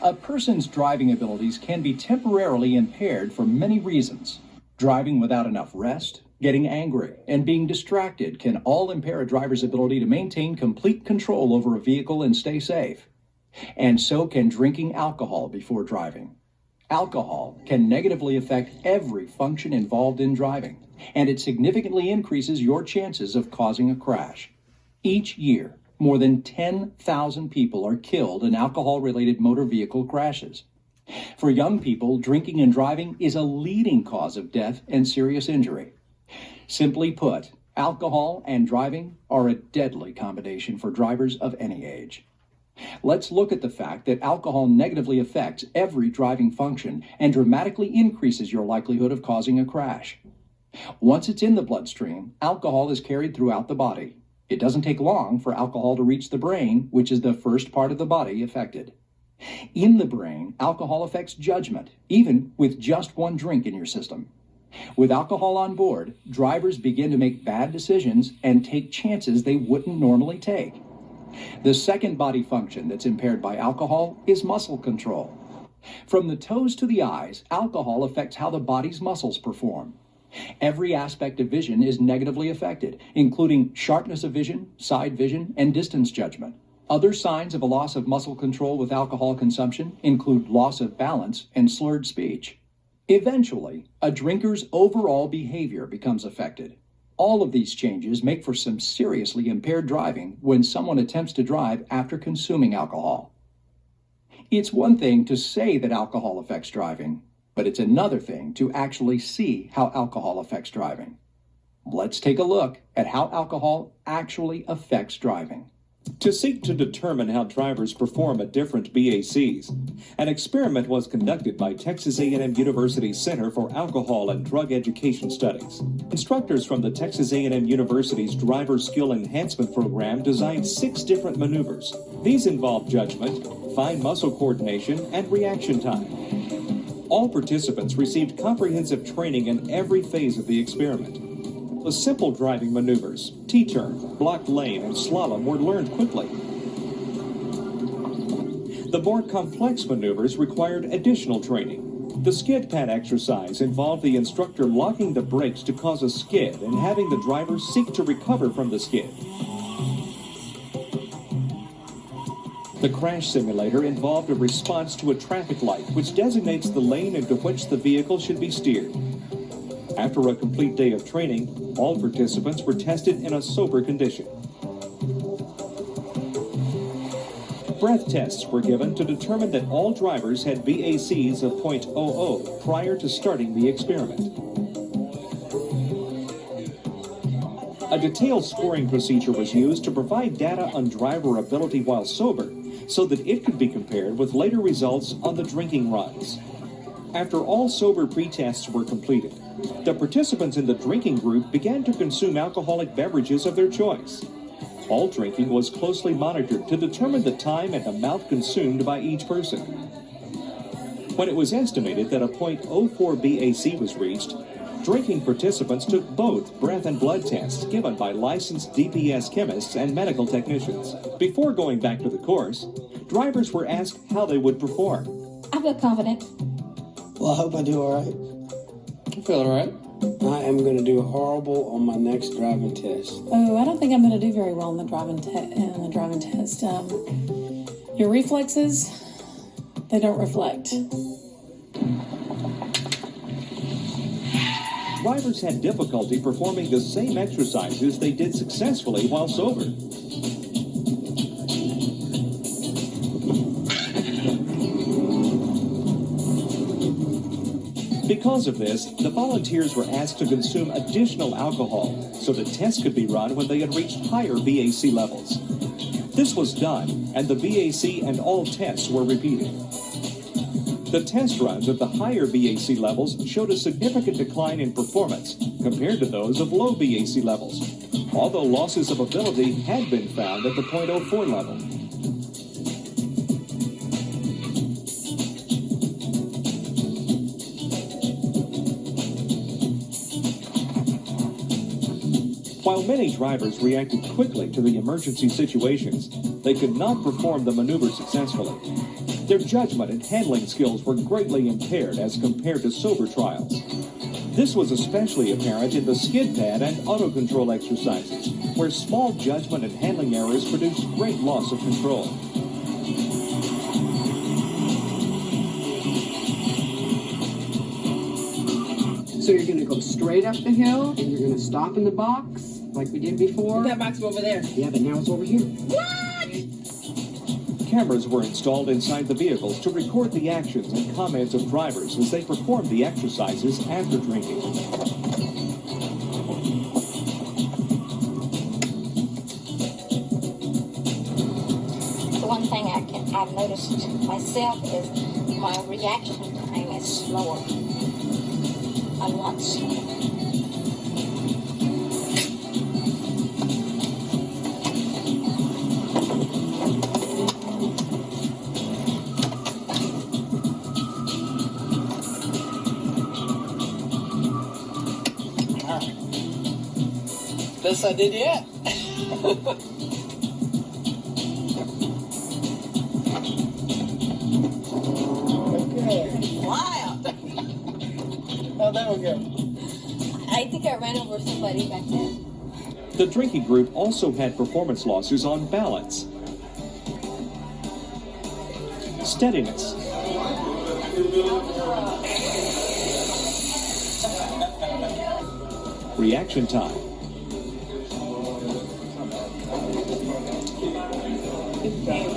A person's driving abilities can be temporarily impaired for many reasons. Driving without enough rest, getting angry, and being distracted can all impair a driver's ability to maintain complete control over a vehicle and stay safe. And so can drinking alcohol before driving. Alcohol can negatively affect every function involved in driving, and it significantly increases your chances of causing a crash. Each year, more than 10,000 people are killed in alcohol-related motor vehicle crashes. For young people, drinking and driving is a leading cause of death and serious injury. Simply put, alcohol and driving are a deadly combination for drivers of any age. Let's look at the fact that alcohol negatively affects every driving function and dramatically increases your likelihood of causing a crash. Once it's in the bloodstream, alcohol is carried throughout the body. It doesn't take long for alcohol to reach the brain, which is the first part of the body affected. In the brain, alcohol affects judgment, even with just one drink in your system. With alcohol on board, drivers begin to make bad decisions and take chances they wouldn't normally take. The second body function that's impaired by alcohol is muscle control. From the toes to the eyes, alcohol affects how the body's muscles perform. Every aspect of vision is negatively affected, including sharpness of vision, side vision, and distance judgment. Other signs of a loss of muscle control with alcohol consumption include loss of balance and slurred speech. Eventually, a drinker's overall behavior becomes affected. All of these changes make for some seriously impaired driving when someone attempts to drive after consuming alcohol. It's one thing to say that alcohol affects driving, but it's another thing to actually see how alcohol affects driving. Let's take a look at how alcohol actually affects driving. To seek to determine how drivers perform at different BACs, an experiment was conducted by Texas A&M University's Center for Alcohol and Drug Education Studies. Instructors from the Texas A&M University's Driver Skill Enhancement Program designed 6 different maneuvers. These involve judgment, fine muscle coordination, and reaction time. All participants received comprehensive training in every phase of the experiment. The simple driving maneuvers, T-turn, blocked lane, and slalom were learned quickly. The more complex maneuvers required additional training. The skid pad exercise involved the instructor locking the brakes to cause a skid and having the driver seek to recover from the skid. The crash simulator involved a response to a traffic light, which designates the lane into which the vehicle should be steered. After a complete day of training, all participants were tested in a sober condition. Breath tests were given to determine that all drivers had BACs of .00 prior to starting the experiment. A detailed scoring procedure was used to provide data on driver ability while sober, so that it could be compared with later results on the drinking runs. After all sober pre-tests were completed, the participants in the drinking group began to consume alcoholic beverages of their choice. All drinking was closely monitored to determine the time and amount consumed by each person. When it was estimated that a .04 BAC was reached, drinking participants took both breath and blood tests given by licensed DPS chemists and medical technicians. Before going back to the course, drivers were asked how they would perform. I feel confident. Well, I hope I do all right. You feeling all right? I am going to do horrible on my next driving test. Oh, I don't think I'm going to do very well in the driving test. Your reflexes, they don't reflect. Drivers had difficulty performing the same exercises they did successfully while sober. Because of this, the volunteers were asked to consume additional alcohol so that tests could be run when they had reached higher BAC levels. This was done, and the BAC and all tests were repeated. The test runs at the higher BAC levels showed a significant decline in performance compared to those of low BAC levels, although losses of ability had been found at the .04 level. While many drivers reacted quickly to the emergency situations, they could not perform the maneuver successfully. Their judgment and handling skills were greatly impaired as compared to sober trials. This was especially apparent in the skid pad and auto control exercises, where small judgment and handling errors produced great loss of control. So you're going to go straight up the hill, and you're going to stop in the box like we did before? That box over there. Yeah, but now it's over here. Cameras were installed inside the vehicles to record the actions and comments of drivers as they performed the exercises after drinking. The one thing I've noticed myself is my reaction time is slower. A lot slower. Best I did yet. Okay. Wild. How'd that one go? I think I ran over somebody back there. The drinking group also had performance losses on balance, steadiness, reaction time,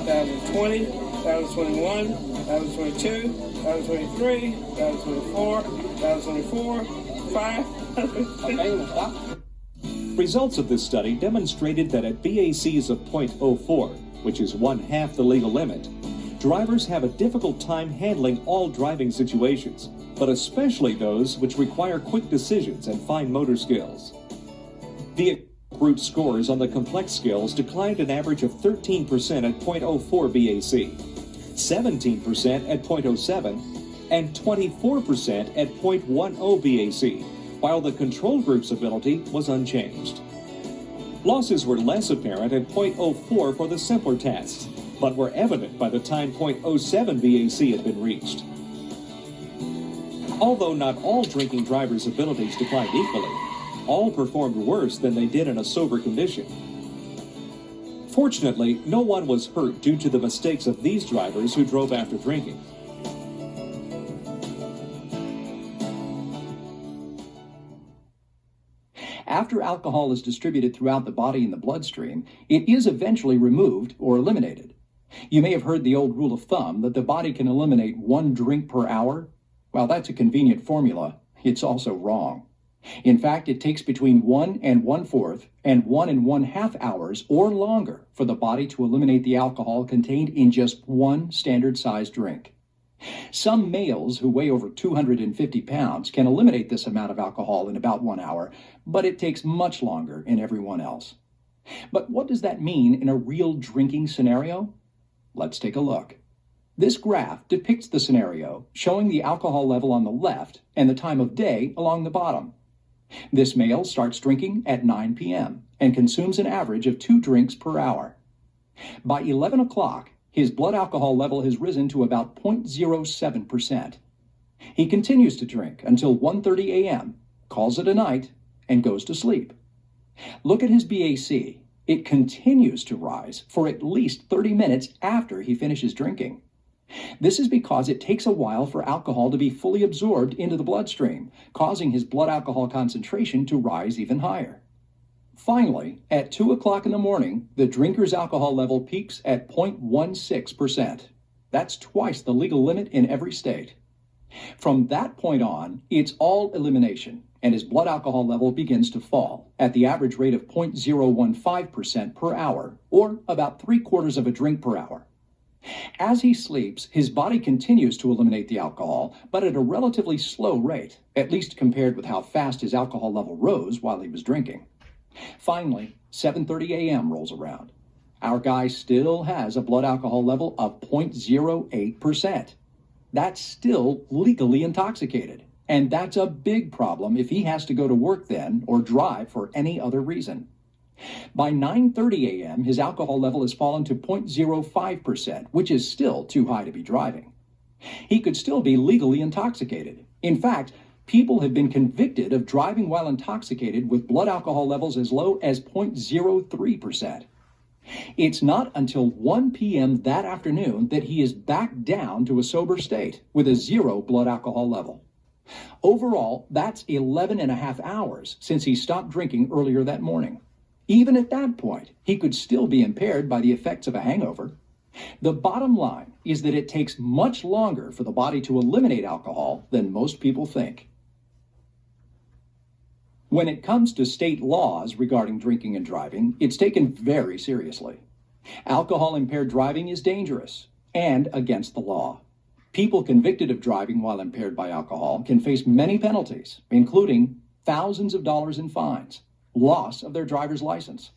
That was 20, that was 21, that was 22, that was 23, that was 24, that was 24, 5. Results of this study demonstrated that at BACs of .04, which is 1/2 the legal limit, drivers have a difficult time handling all driving situations, but especially those which require quick decisions and fine motor skills. The group scores on the complex skills declined an average of 13% at .04 BAC, 17% at .07, and 24% at .10 BAC, while the control group's ability was unchanged. Losses were less apparent at .04 for the simpler tasks, but were evident by the time .07 BAC had been reached. Although not all drinking drivers' abilities declined equally, all performed worse than they did in a sober condition. Fortunately, no one was hurt due to the mistakes of these drivers who drove after drinking. After alcohol is distributed throughout the body and the bloodstream, it is eventually removed or eliminated. You may have heard the old rule of thumb that the body can eliminate 1 drink per hour. While that's a convenient formula, it's also wrong. In fact, it takes between 1 1/4 and 1 1/2 hours or longer for the body to eliminate the alcohol contained in just 1 standard-sized drink. Some males who weigh over 250 pounds can eliminate this amount of alcohol in about 1 hour, but it takes much longer in everyone else. But what does that mean in a real drinking scenario? Let's take a look. This graph depicts the scenario, showing the alcohol level on the left and the time of day along the bottom. This male starts drinking at 9 p.m. and consumes an average of 2 drinks per hour. By 11 o'clock, his blood alcohol level has risen to about 0.07%. He continues to drink until 1:30 a.m., calls it a night, and goes to sleep. Look at his BAC. It continues to rise for at least 30 minutes after he finishes drinking. This is because it takes a while for alcohol to be fully absorbed into the bloodstream, causing his blood alcohol concentration to rise even higher. Finally, at 2 o'clock in the morning, the drinker's alcohol level peaks at 0.16%. That's twice the legal limit in every state. From that point on, it's all elimination, and his blood alcohol level begins to fall at the average rate of 0.015% per hour, or about 3/4 of a drink per hour. As he sleeps, his body continues to eliminate the alcohol, but at a relatively slow rate, at least compared with how fast his alcohol level rose while he was drinking. Finally, 7:30 a.m. rolls around. Our guy still has a blood alcohol level of 0.08%. That's still legally intoxicated, and that's a big problem if he has to go to work then or drive for any other reason. By 9:30 a.m., his alcohol level has fallen to 0.05%, which is still too high to be driving. He could still be legally intoxicated. In fact, people have been convicted of driving while intoxicated with blood alcohol levels as low as 0.03%. It's not until 1 p.m. that afternoon that he is back down to a sober state with a 0 blood alcohol level. Overall, that's 11 and a half hours since he stopped drinking earlier that morning. Even at that point, he could still be impaired by the effects of a hangover. The bottom line is that it takes much longer for the body to eliminate alcohol than most people think. When it comes to state laws regarding drinking and driving, it's taken very seriously. Alcohol-impaired driving is dangerous and against the law. People convicted of driving while impaired by alcohol can face many penalties, including thousands of dollars in fines, loss of their driver's license,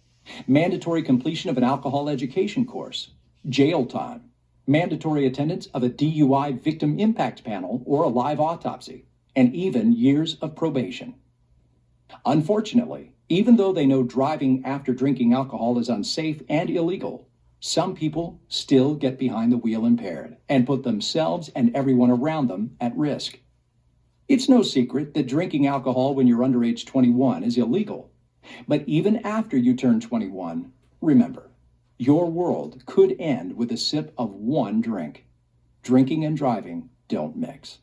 mandatory completion of an alcohol education course, jail time, mandatory attendance of a DUI victim impact panel or a live autopsy, and even years of probation. Unfortunately, even though they know driving after drinking alcohol is unsafe and illegal, some people still get behind the wheel impaired and put themselves and everyone around them at risk. It's no secret that drinking alcohol when you're under age 21 is illegal. But even after you turn 21, remember, your world could end with a sip of one drink. Drinking and driving don't mix.